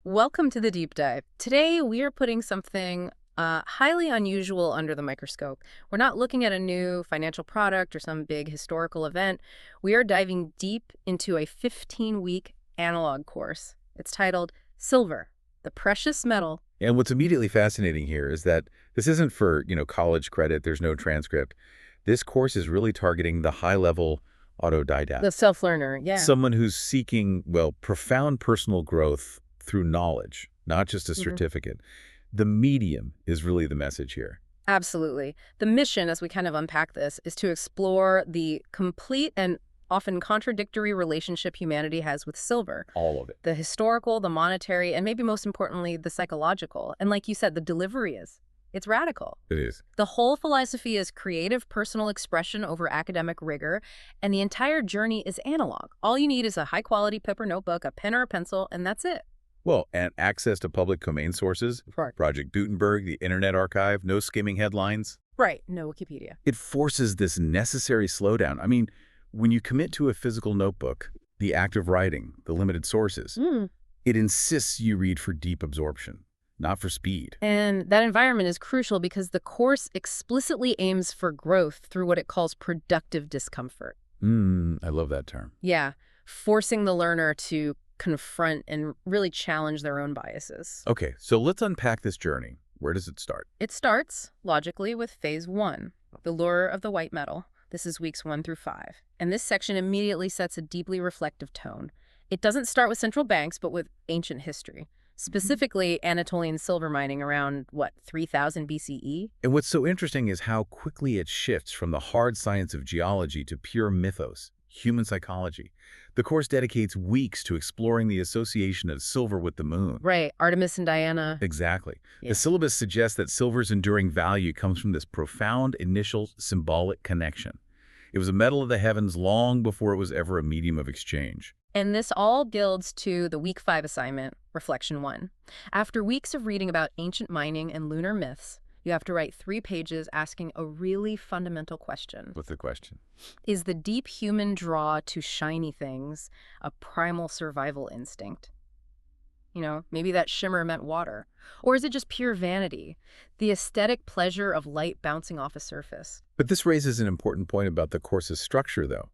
Welcome to the deep dive. Today we are putting something highly unusual under the microscope. We're not looking at a new financial product or some big historical event. We are diving deep into a 15-week analog course. It's titled Silver, the Precious Metal. And what's immediately fascinating here is that this isn't for, college credit. There's no transcript. This course is really targeting the high-level autodidact. The self-learner, yeah. Someone who's seeking, profound personal growth through knowledge, not just a certificate. The medium is really the message here. Absolutely. The mission, as we kind of unpack this, is to explore the complete and often contradictory relationship humanity has with silver. All of it. The historical, the monetary, and maybe most importantly, the psychological. And like you said, the delivery it's radical. It is. The whole philosophy is creative personal expression over academic rigor, and the entire journey is analog. All you need is a high-quality paper notebook, a pen or a pencil, and that's it. Well, and access to public domain sources, Right. Project Gutenberg, the Internet Archive, no skimming headlines. Right. No Wikipedia. It forces this necessary slowdown. I mean, when you commit to a physical notebook, the act of writing, the limited sources, it insists you read for deep absorption, not for speed. And that environment is crucial because the course explicitly aims for growth through what it calls productive discomfort. I love that term. Yeah, forcing the learner to confront and really challenge their own biases. Okay, so let's unpack this journey. Where does it start? It starts, logically, with phase 1, the lure of the white metal. This is weeks 1 through 5. And this section immediately sets a deeply reflective tone. It doesn't start with central banks, but with ancient history. Specifically, Anatolian silver mining around, 3000 BCE? And what's so interesting is how quickly it shifts from the hard science of geology to pure mythos, human psychology. The course dedicates weeks to exploring the association of silver with the moon. Right, Artemis and Diana. Exactly. Yeah. The syllabus suggests that silver's enduring value comes from this profound initial symbolic connection. It was a metal of the heavens long before it was ever a medium of exchange. And this all builds to the week 5 assignment, Reflection 1. After weeks of reading about ancient mining and lunar myths, you have to write 3 pages asking a really fundamental question. What's the question? Is the deep human draw to shiny things a primal survival instinct? Maybe that shimmer meant water. Or is it just pure vanity, the aesthetic pleasure of light bouncing off a surface? But this raises an important point about the course's structure, though.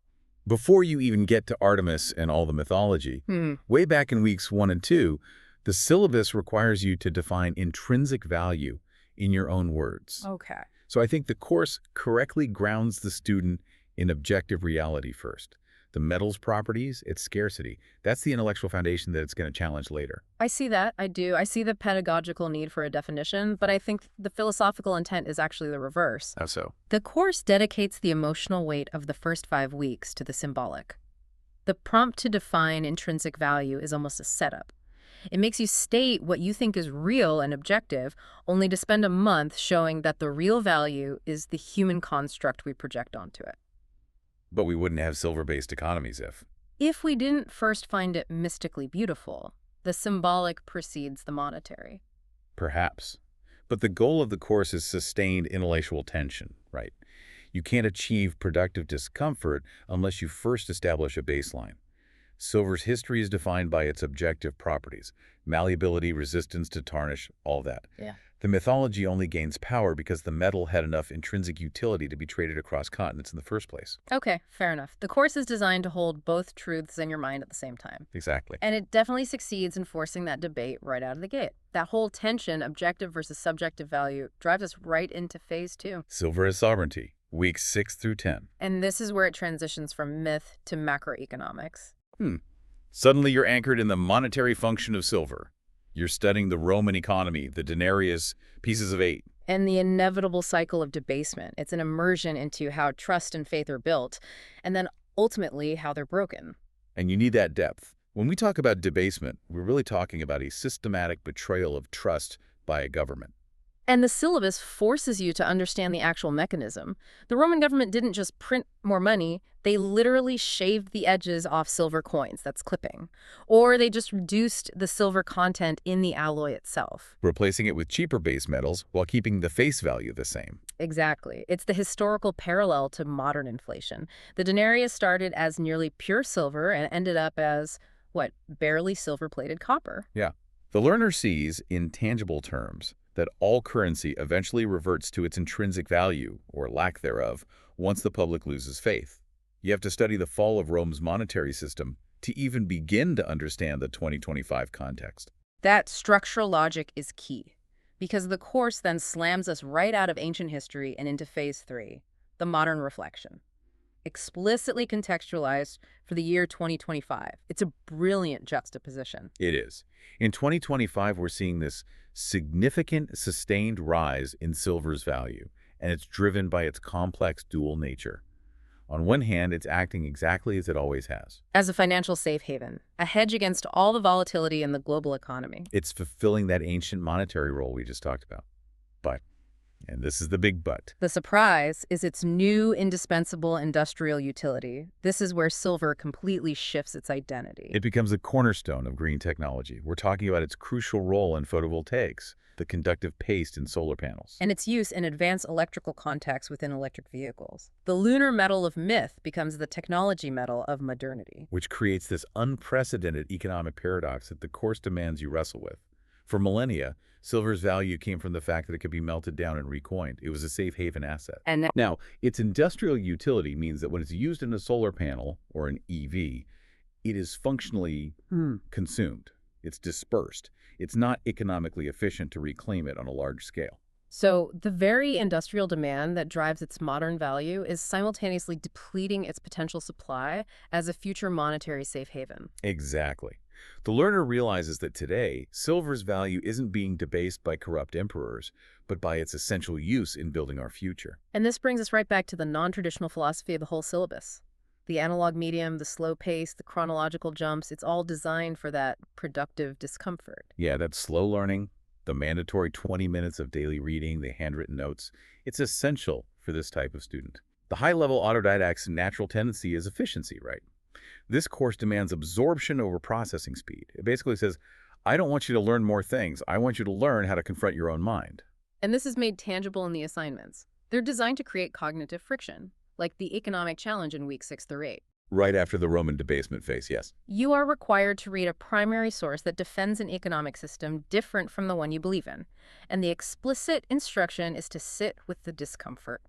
Before you even get to Artemis and all the mythology, way back in weeks 1 and 2, the syllabus requires you to define intrinsic value in your own words. Okay. So I think the course correctly grounds the student in objective reality first. The metal's properties, its scarcity. That's the intellectual foundation that it's going to challenge later. I see that. I do. I see the pedagogical need for a definition, but I think the philosophical intent is actually the reverse. How so? The course dedicates the emotional weight of the first 5 weeks to the symbolic. The prompt to define intrinsic value is almost a setup. It makes you state what you think is real and objective, only to spend a month showing that the real value is the human construct we project onto it. But we wouldn't have silver-based economies If we didn't first find it mystically beautiful, the symbolic precedes the monetary. Perhaps. But the goal of the course is sustained intellectual tension, right? You can't achieve productive discomfort unless you first establish a baseline. Silver's history is defined by its objective properties, malleability, resistance to tarnish, all that. Yeah. The mythology only gains power because the metal had enough intrinsic utility to be traded across continents in the first place. Okay, fair enough. The course is designed to hold both truths in your mind at the same time. Exactly. And it definitely succeeds in forcing that debate right out of the gate. That whole tension, objective versus subjective value, drives us right into phase 2. Silver as sovereignty, weeks 6 through 10. And this is where it transitions from myth to macroeconomics. Suddenly you're anchored in the monetary function of silver. You're studying the Roman economy, the denarius, pieces of 8. And the inevitable cycle of debasement. It's an immersion into how trust and faith are built, and then ultimately how they're broken. And you need that depth. When we talk about debasement, we're really talking about a systematic betrayal of trust by a government. And the syllabus forces you to understand the actual mechanism. The Roman government didn't just print more money, they literally shaved the edges off silver coins, that's clipping. Or they just reduced the silver content in the alloy itself. Replacing it with cheaper base metals while keeping the face value the same. Exactly. It's the historical parallel to modern inflation. The denarius started as nearly pure silver and ended up as, barely silver-plated copper. Yeah. The learner sees, in tangible terms, that all currency eventually reverts to its intrinsic value, or lack thereof, once the public loses faith. You have to study the fall of Rome's monetary system to even begin to understand the 2025 context. That structural logic is key, because the course then slams us right out of ancient history and into phase 3, the modern reflection, explicitly contextualized for the year 2025. It's a brilliant juxtaposition. It is. In 2025, we're seeing this significant, sustained rise in silver's value, and it's driven by its complex dual nature. On one hand, it's acting exactly as it always has. As a financial safe haven, a hedge against all the volatility in the global economy. It's fulfilling that ancient monetary role we just talked about. But, and this is the big but, The surprise is its new indispensable industrial utility. This is where silver completely shifts its identity. it becomes a cornerstone of green technology. We're talking about its crucial role in photovoltaics, the conductive paste in solar panels. And its use in advanced electrical contacts within electric vehicles. The lunar metal of myth becomes the technology metal of modernity. Which creates this unprecedented economic paradox that the course demands you wrestle with. For millennia, silver's value came from the fact that it could be melted down and recoined. It was a safe haven asset. And Now, its industrial utility means that when it's used in a solar panel or an EV, it is functionally consumed. It's dispersed. It's not economically efficient to reclaim it on a large scale. so the very industrial demand that drives its modern value is simultaneously depleting its potential supply as a future monetary safe haven. Exactly. The learner realizes that today, silver's value isn't being debased by corrupt emperors, but by its essential use in building our future. And this brings us right back to the non-traditional philosophy of the whole syllabus. The analog medium, the slow pace, the chronological jumps, it's all designed for that productive discomfort. Yeah, that slow learning, the mandatory 20 minutes of daily reading, the handwritten notes, it's essential for this type of student. The high-level autodidact's natural tendency is efficiency, right? This course demands absorption over processing speed. It basically says, I don't want you to learn more things. I want you to learn how to confront your own mind. And this is made tangible in the assignments. They're designed to create cognitive friction, like the economic challenge in weeks 6 through 8. Right after the Roman debasement phase, yes. You are required to read a primary source that defends an economic system different from the one you believe in. And the explicit instruction is to sit with the discomfort.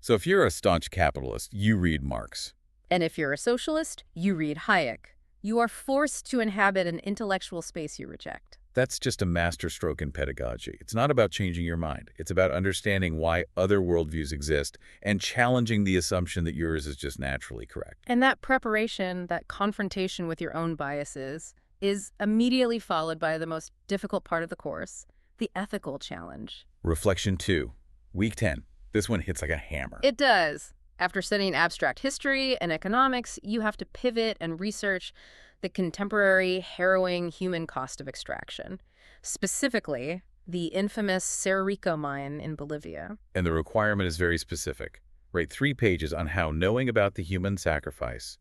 So if you're a staunch capitalist, you read Marx. And if you're a socialist, you read Hayek. You are forced to inhabit an intellectual space you reject. That's just a masterstroke in pedagogy. It's not about changing your mind. It's about understanding why other worldviews exist and challenging the assumption that yours is just naturally correct. And that preparation, that confrontation with your own biases, is immediately followed by the most difficult part of the course, the ethical challenge. Reflection 2, Week 10. This one hits like a hammer. It does. After studying abstract history and economics, you have to pivot and research the contemporary, harrowing human cost of extraction. Specifically, the infamous Cerro Rico mine in Bolivia. And the requirement is very specific. Write 3 pages on how knowing about the human sacrifice,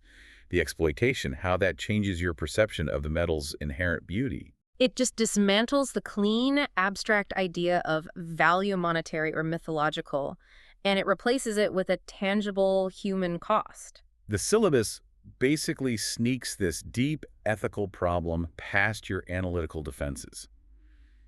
the exploitation, how that changes your perception of the metal's inherent beauty. It just dismantles the clean, abstract idea of value monetary or mythological, and it replaces it with a tangible human cost. The syllabus basically sneaks this deep ethical problem past your analytical defenses.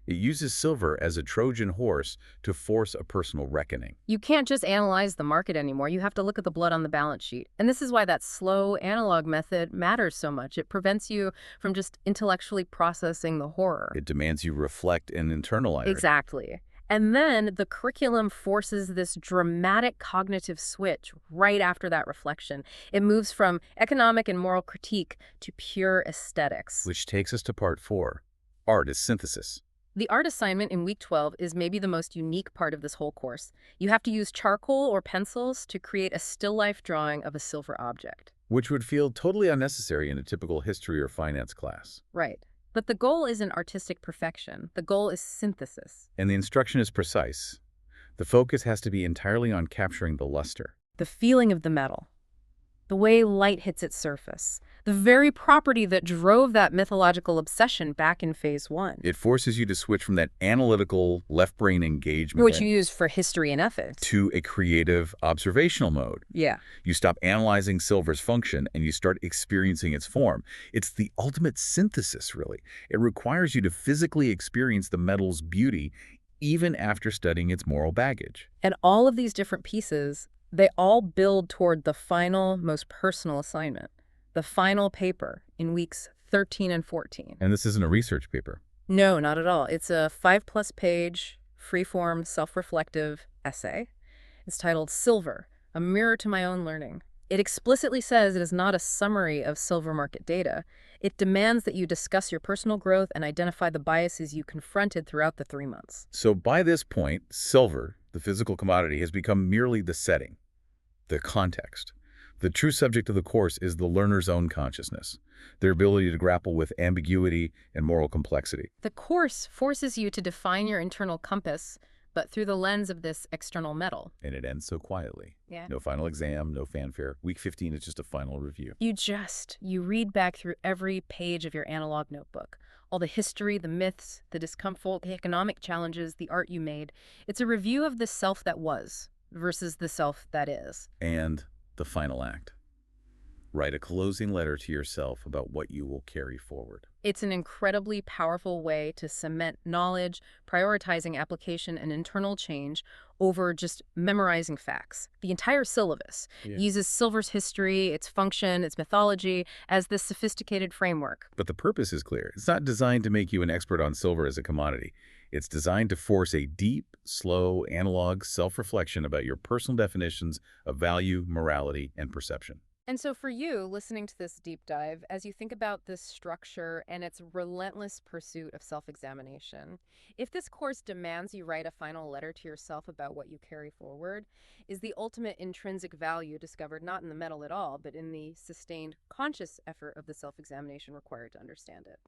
It uses silver as a Trojan horse to force a personal reckoning. You can't just analyze the market anymore. You have to look at the blood on the balance sheet. And this is why that slow analog method matters so much. It prevents you from just intellectually processing the horror. It demands you reflect and internalize it. Exactly. And then the curriculum forces this dramatic cognitive switch right after that reflection. It moves from economic and moral critique to pure aesthetics. Which takes us to part 4, art as synthesis. The art assignment in week 12 is maybe the most unique part of this whole course. You have to use charcoal or pencils to create a still life drawing of a silver object. Which would feel totally unnecessary in a typical history or finance class. Right. But the goal isn't artistic perfection. The goal is synthesis. And the instruction is precise. The focus has to be entirely on capturing the luster. The feeling of the metal. the way light hits its surface, the very property that drove that mythological obsession back in phase one, It forces you to switch from that analytical left brain engagement which you use for history and ethics. to a creative observational mode. Yeah. You stop analyzing silver's function and you start experiencing its form. It's the ultimate synthesis, really. It requires you to physically experience the metal's beauty even after studying its moral baggage. And all of these different pieces, they all build toward the final, most personal assignment, the final paper in weeks 13 and 14. And this isn't a research paper. No, not at all. It's a 5+ page, free-form, self-reflective essay. It's titled Silver, A Mirror to My Own Learning. It explicitly says it is not a summary of silver market data. It demands that you discuss your personal growth and identify the biases you confronted throughout the 3 months. So by this point, silver, the physical commodity, has become merely the setting, the context. The true subject of the course is the learner's own consciousness, their ability to grapple with ambiguity and moral complexity. The course forces you to define your internal compass, but through the lens of this external metal. And it ends so quietly. Yeah. No final exam, no fanfare. Week 15 is just a final review. You read back through every page of your analog notebook. All the history, the myths, the discomfort, the economic challenges, the art you made. It's a review of the self that was versus the self that is. And the final act. Write a closing letter to yourself about what you will carry forward. It's an incredibly powerful way to cement knowledge, prioritizing application and internal change over just memorizing facts. The entire syllabus uses silver's history, its function, its mythology as this sophisticated framework. But the purpose is clear. It's not designed to make you an expert on silver as a commodity. It's designed to force a deep, slow, analog self-reflection about your personal definitions of value, morality, and perception. And so for you, listening to this deep dive, as you think about this structure and its relentless pursuit of self-examination, if this course demands you write a final letter to yourself about what you carry forward, is the ultimate intrinsic value discovered not in the metal at all, but in the sustained conscious effort of the self-examination required to understand it?